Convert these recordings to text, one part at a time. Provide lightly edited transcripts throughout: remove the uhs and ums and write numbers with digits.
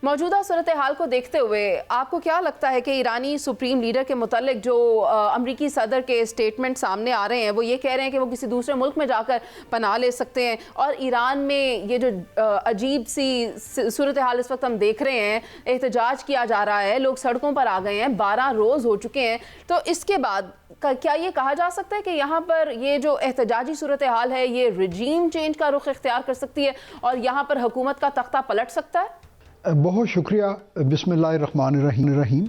मौजूदा सूरत हाल को देखते हुए आपको क्या लगता है कि ईरानी सुप्रीम लीडर के मुतालिक जो अमरीकी सदर के स्टेटमेंट सामने आ रहे हैं, वो ये कह रहे हैं कि वो किसी दूसरे मुल्क में जाकर पनाह ले सकते हैं, और ईरान में ये जो अजीब सी सूरत हाल इस वक्त हम देख रहे हैं, एहतजाज किया जा रहा है, लोग सड़कों पर आ गए हैं, 12 रोज़ हो चुके हैं, तो इसके बाद क्या ये कहा जा सकता है कि यहाँ पर ये जो एहतजाजी सूरत हाल है ये रिजीम चेंज का रुख इख्तियार कर सकती है और यहाँ पर हुकूमत का तख्ता पलट सकता है? बहुत शुक्रिया। बिस्मिल्लाहिर्रहमानिर्रहीम।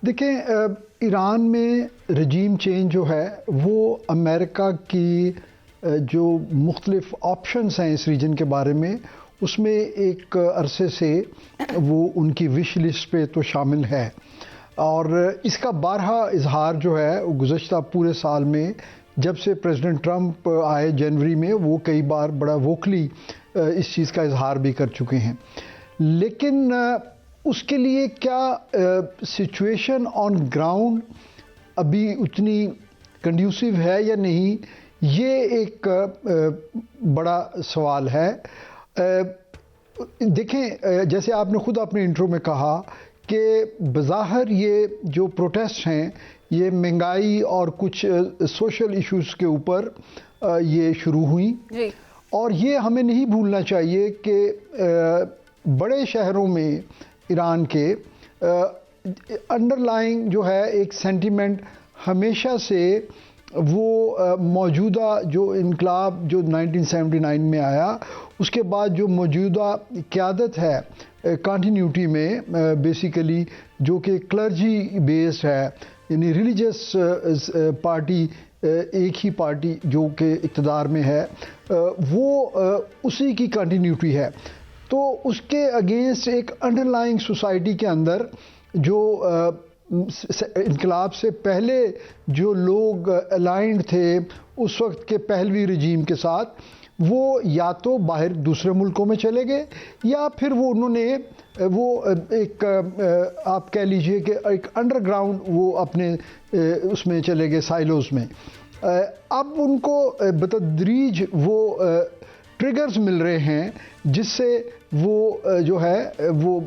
देखें, ईरान में रजीम चेंज जो है वो अमेरिका की जो मुख्तलिफ ऑप्शंस हैं इस रीजन के बारे में, उसमें एक अरसे से वो उनकी विश लिस्ट पे तो शामिल है, और इसका बारहा इजहार जो है वो गुज़श्ता पूरे साल में जब से प्रेसिडेंट ट्रंप आए जनवरी में, वो कई बार बड़ा वोकली इस चीज़ का इजहार भी कर चुके हैं। लेकिन उसके लिए क्या सिचुएशन ऑन ग्राउंड अभी उतनी कंड्यूसिव है या नहीं, ये एक बड़ा सवाल है। देखें, जैसे आपने खुद अपने इंट्रो में कहा कि बज़ाहिर ये जो प्रोटेस्ट हैं ये महंगाई और कुछ सोशल इश्यूज़ के ऊपर ये शुरू हुई, और ये हमें नहीं भूलना चाहिए कि बड़े शहरों में ईरान के अंडरलाइंग जो है एक सेंटिमेंट हमेशा से वो मौजूदा जो इनकलाब जो 1979 में आया, उसके बाद जो मौजूदा क़यादत है कंटिन्यूटी में बेसिकली जो कि क्लर्जी बेस्ड है, यानी रिलीजियस पार्टी, एक ही पार्टी जो कि इक़्तिदार में है, वो उसी की कंटिन्यूटी है। तो उसके अगेंस्ट एक अंडरलाइंग सोसाइटी के अंदर जो इनकलाब से पहले जो लोग अलाइंड थे उस वक्त के पहलवी रजीम के साथ, वो या तो बाहर दूसरे मुल्कों में चले गए या फिर वो उन्होंने वो एक आप कह लीजिए कि एक अंडरग्राउंड वो अपने उसमें चले गए, साइलोज में। अब उनको बतदरीज वो ट्रिगर्स मिल रहे हैं जिससे वो जो है वो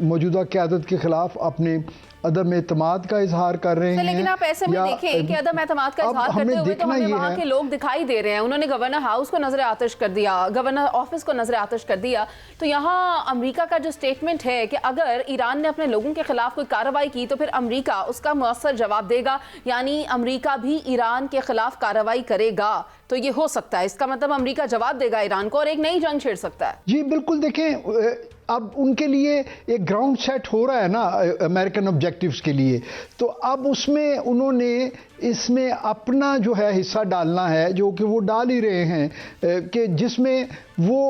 मौजूदा क़यादत के ख़िलाफ़ अपने अदम एतमाद का इजहार कर रहे हैं। लेकिन आप ऐसे में देखें कि अदम एतमाद का इजहार करते हुए तो हमें वहाँ के लोग दिखाई दे रहे हैं। उन्होंने गवर्नर हाउस को नजर आतिश कर दिया, गवर्नर ऑफिस को नजर आतिश कर दिया। तो यहाँ अमेरिका का जो स्टेटमेंट है कि अगर ईरान ने अपने लोगों के खिलाफ कोई कार्रवाई की तो फिर अमेरिका उसका मुअस्सर जवाब देगा, यानी अमेरिका भी ईरान के खिलाफ कार्रवाई करेगा। तो ये हो सकता है, इसका मतलब अमेरिका जवाब देगा ईरान को और एक नई जंग छेड़ सकता है। जी बिल्कुल। देखें, अब उनके लिए एक ग्राउंड सेट हो रहा है ना अमेरिकन ऑब्जेक्टिव्स के लिए, तो अब उसमें उन्होंने इसमें अपना जो है हिस्सा डालना है, जो कि वो डाल ही रहे हैं कि जिसमें वो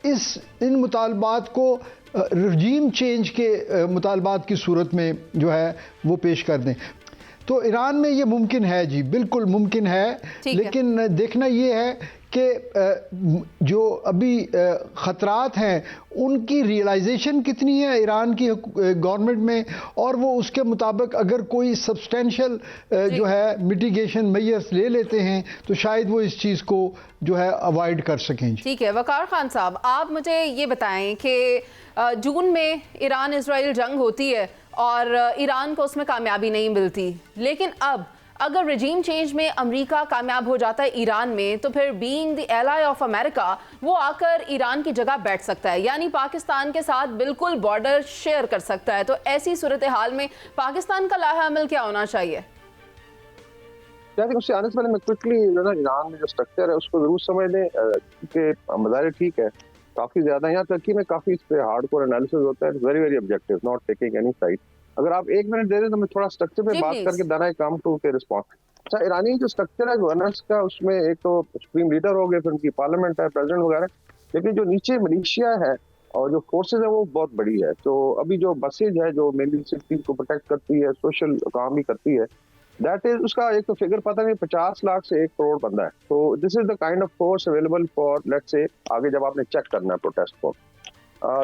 इन मुतालबात को रजीम चेंज के मुतालबात की सूरत में जो है वो पेश कर दें। तो ईरान में ये मुमकिन है, जी बिल्कुल मुमकिन है, लेकिन देखना ये है कि जो अभी ख़तरात हैं उनकी रियलाइजेशन कितनी है ईरान की गवर्नमेंट में, और वो उसके मुताबिक अगर कोई सब्सटेंशियल जो है मिटिगेशन मेजर्स ले लेते हैं तो शायद वो इस चीज़ को जो है अवॉइड कर सकें। ठीक है, वकार खान साहब, आप मुझे ये बताएं कि जून में ईरान इजराइल जंग होती है और ईरान को उसमें कामयाबी नहीं मिलती, लेकिन अब अगर रजीम चेंज में अमेरिका कामयाब हो जाता है ईरान में, तो फिर being the alloy of America वो आकर ईरान की जगह बैठ सकता है, यानी पाकिस्तान के साथ बिल्कुल बॉर्डर शेयर कर सकता है। तो ऐसी सूरत हाल में पाकिस्तान का लाहा अमल क्या होना चाहिए? उससे आने से पहले मैं क्विकली ईरान में जो स्ट्रक्चर है उसको जरूर समझ लें कि मज़ाहिर ठीक है, काफ़ी ज़्यादा यहाँ तक कि मैं काफ़ी इस पर हार्डकोर एनालिसिस होता है, very very objective, not taking any side. अगर आप एक मिनट दे दें तो मैं थोड़ा स्ट्रक्चर पे बात करके देन आई कम टू के रिस्पॉन्स। अच्छा, ईरानी जो स्ट्रक्चर है गवर्नेंस का, उसमें एक तो सुप्रीम लीडर हो गए, फिर उनकी पार्लियामेंट है, प्रेसिडेंट वगैरह, लेकिन जो नीचे मिलिशिया है और जो फोर्सेज है वो बहुत बड़ी है। तो अभी जो बसेज है जो मेनली सिटी को प्रोटेक्ट करती है, सोशल काम भी करती है, दैट इज उसका एक तो फिगर पता नहीं 50 लाख से 1 करोड़ बंदा है। तो this is the kind of force available for let's say आगे जब आपने चेक करना है प्रोटेस्ट को।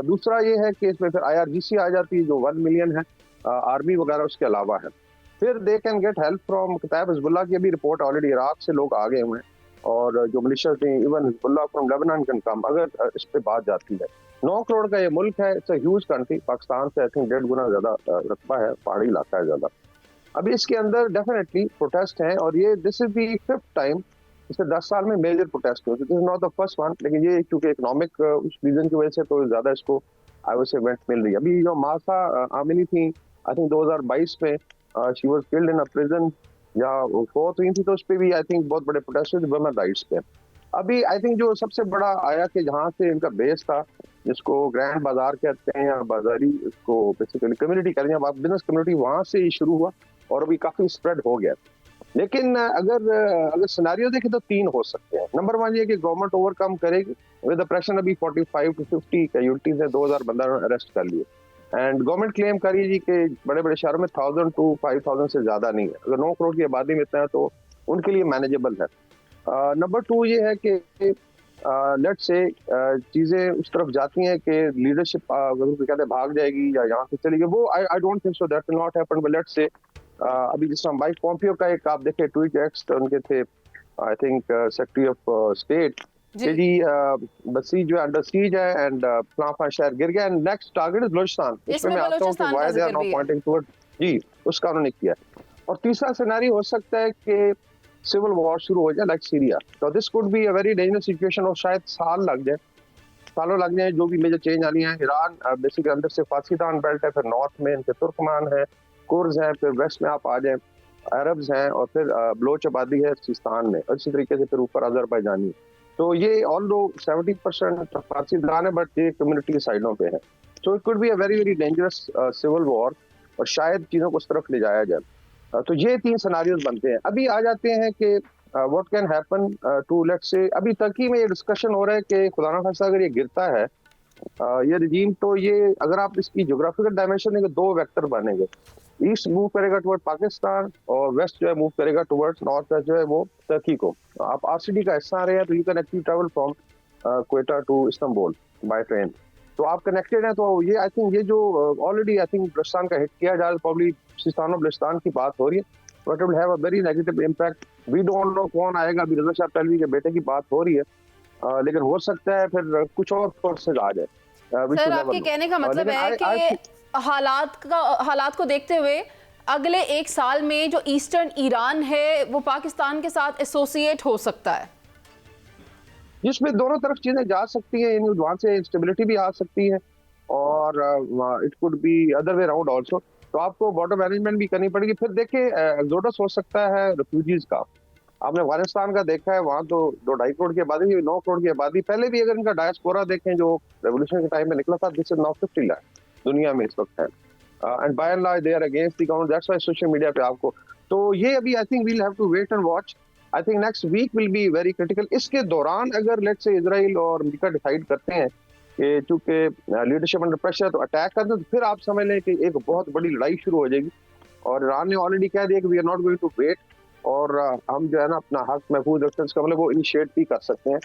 दूसरा ये है कि इसमें फिर IRGC आ जाती है जो 1 मिलियन है, आर्मी वगैरह उसके अलावा है। फिर they can get help from Kataib Hezbollah की अभी रिपोर्ट ऑलरेडी इराक से लोग आ गए हुए हैं, और जो मिलिशिया थी even Hezbollah from Lebanon can come, अगर इस पे बात जाती है। 9 करोड़ का ये मुल्क है, it's a huge country, Pakistan से आई थिंक 1.5 गुना ज्यादा रकबा है, पहाड़ी इलाका है ज्यादा। अभी इसके अंदर डेफिनेटली प्रोटेस्ट हैं, और ये this is the 5th time, पिछले 10 साल में मेजर प्रोटेस्ट हुए, this is not the first one, लेकिन ये क्योंकि इकोनॉमिक उस रीजन की वजह से तो ज्यादा इसको आई वुड से वेंट मिल रही है। अभी जो मासा आमिनी थी, आई थिंक 2022 में she was killed in a prison, या फोर्थ हुई थी, तो उस पर भी आई थिंक बहुत बड़े प्रोटेस्ट हुए वुमेन राइट्स पे। अभी आई थिंक जो सबसे बड़ा आया कि जहाँ से इनका बेस था, जिसको ग्रैंड बाजार कहते हैं या बाजारी, इसको बेसिकली कम्युनिटी कहते हैं, बिजनेस कम्युनिटी, वहां से शुरू हुआ और अभी काफी स्प्रेड हो गया। लेकिन अगर सिनेरियो देखें तो 3 हो सकते हैं। नंबर 1 ये कि गवर्नमेंट ओवरकम करेगी विद द प्रेशर। अभी 45 to 50 कैजुअल्टीज ने 2000 बंदा अरेस्ट कर लिए, एंड गवर्नमेंट क्लेम करी जी कि बड़े बड़े शहरों में 1000 to 5000 से ज्यादा नहीं है। अगर 9 करोड़ की आबादी में इतना है तो उनके लिए मैनेजेबल है। नंबर 2 ये है कि लेट्स से चीजें उस तरफ जाती हैं कि लीडरशिप कहते हैं भाग जाएगी या यहाँ से चली गई, वो I don't think so, that will not happen. But let's say अभी जिस तरह माइक पॉम्पियो का एक आप देखें ट्वीट एक्स उनके थे, I think secretary of state, कि जी बसी जो अंडर सीज है एंड फलां शहर गिर गया, and next target is Balochistan. इसमें मैं आता हूँ कि why they are not pointing toward, जी उसका उन्होंने किया। और तीसरा सिनेरियो हो सकता है कि सिविल वॉर शुरू हो जाए लाइक सीरिया, तो this could be a very dangerous situation, और शायद सालों लग जाए, जो भी मेजर चेंज आनी है। ईरान बेसिकली अंदर से फारसीदान बेल्ट है, फिर नॉर्थ में इनके तुर्कमान है, कुर्ज हैं, फिर वेस्ट में आप आ जाए अरब्स हैं, और फिर बलोच आबादी है सिस्तान में, और इसी तरीके से फिर ऊपर अजरबैजानी। तो ये ऑल्दो 70% फारसीदान है, बट ये कम्युनिटी साइडों पे है। So it could be a very very dangerous civil war, और शायद चीज़ों को उस तरफ ले जाया जाए। तो ये 3 सिनेरियोज बनते हैं। अभी आ जाते हैं कि what can happen to let's say, अभी तुर्की में ये डिस्कशन हो रहा है कि खुदा ना खास्ता अगर ये गिरता है ये रिजीम, तो ये अगर आप इसकी ज्योग्राफिकल डायमेंशन देंगे 2 वेक्टर बनेंगे, ईस्ट मूव करेगा टुवर्ड पाकिस्तान, और वेस्ट जो है मूव करेगा टुवर्ड्स नॉर्थ वेस्ट जो है वो तुर्की को। आप आरसीडी का हिस्सा आ रहे हैं तो you can actually travel from Quetta to Istanbul by train, तो आप कनेक्टेड हैं। तो ये आई थिंक ये जो ऑलरेडी आई थिंक बलूचिस्तान का हिट किया जा रहा है, प्रॉब्ली सिस्तान और बलूचिस्तान की बात हो रही है, but it will have a very negative impact. We don't know कौन आएगा, अभी रजा शाह पहलवी के बेटे की बात हो रही है, लेकिन हो सकता है फिर कुछ और फोर्सेज आ जाए। सर आपके कहने का मतलब है कि हालात को देखते हुए अगले 1 साल में जो ईस्टर्न ईरान है वो पाकिस्तान के साथ एसोसिएट हो सकता है, जिसमें दोनों तरफ चीजें जा सकती हैं, वहां से इंस्टेबिलिटी भी आ सकती है, और it could B other way around also. तो आपको बॉर्डर मैनेजमेंट भी करनी पड़ेगी। फिर देखिए एक्सोडस हो सकता है रेफ्यूजीज का, आपने अफगानिस्तान का देखा है, वहाँ तो 2-2.5 करोड़ की आबादी, 9 करोड़ की आबादी। पहले भी अगर इनका डायस्पोरा देखें जो रेवोल्यूशन के टाइम में निकला था, दिस इज नाउ 50 लाख दुनिया में इस वक्त है, and by and large they are against the government, that's why social media पे आपको। तो ये अभी I think we'll have to wait and watch. I think next week will be very critical. इसके दौरान अगर लेट्स से इजराइल और America decide करते हैं कि चूंकि लीडरशिप अंडर प्रेशर तो अटैक करते, तो फिर आप समझ लें कि एक बहुत बड़ी लड़ाई शुरू हो जाएगी। और ईरान ने ऑलरेडी कह दिया कि we are not going to wait, और हम जो है ना अपना हक महफूज रखते हैं, इसका मतलब वो इनिशिएट भी कर सकते हैं।